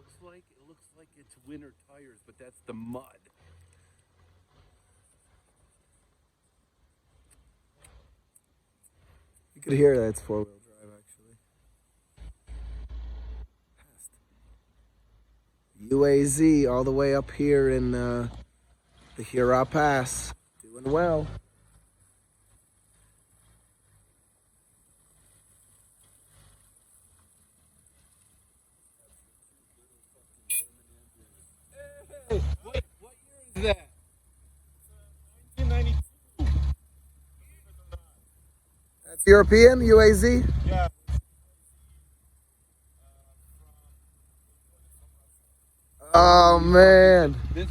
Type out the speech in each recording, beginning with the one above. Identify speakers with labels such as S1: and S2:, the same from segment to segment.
S1: looks like. It looks like it's winter tires, but that's the mud.
S2: You could hear that it's four-wheel drive, actually. UAZ all the way up here in the Hurrah Pass. Doing well.
S1: Hey, what year is that?
S3: 1992.
S2: That's European UAZ?
S3: Yeah.
S2: Oh, man.
S1: This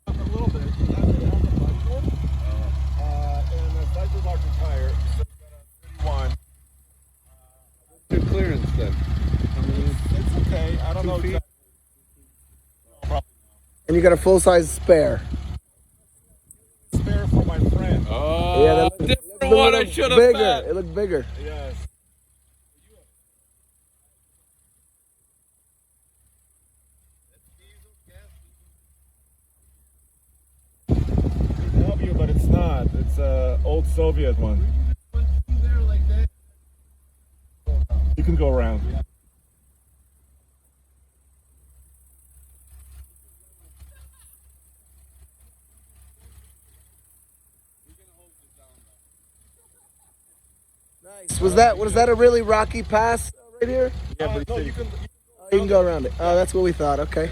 S3: A little bit. It has a bicycle. And a slightly larger tire. So we got a 31.
S1: good clearance then. I mean,
S3: It's okay. I don't know
S1: 2 feet.
S3: exactly. No, probably
S2: And you got a full-size spare.
S3: not. Spare for my friend.
S1: Oh,
S2: Yeah, that
S1: different
S2: looks a
S1: one. I
S2: little
S1: should have
S2: bigger.
S1: bet.
S2: It looked bigger.
S3: Yes. W, but it's not. It's a old Soviet one. You can go around.
S2: Nice. Was that a really rocky pass right here?
S3: Yeah, but no, you can.
S2: You can go around it. Oh, that's what we thought. Okay.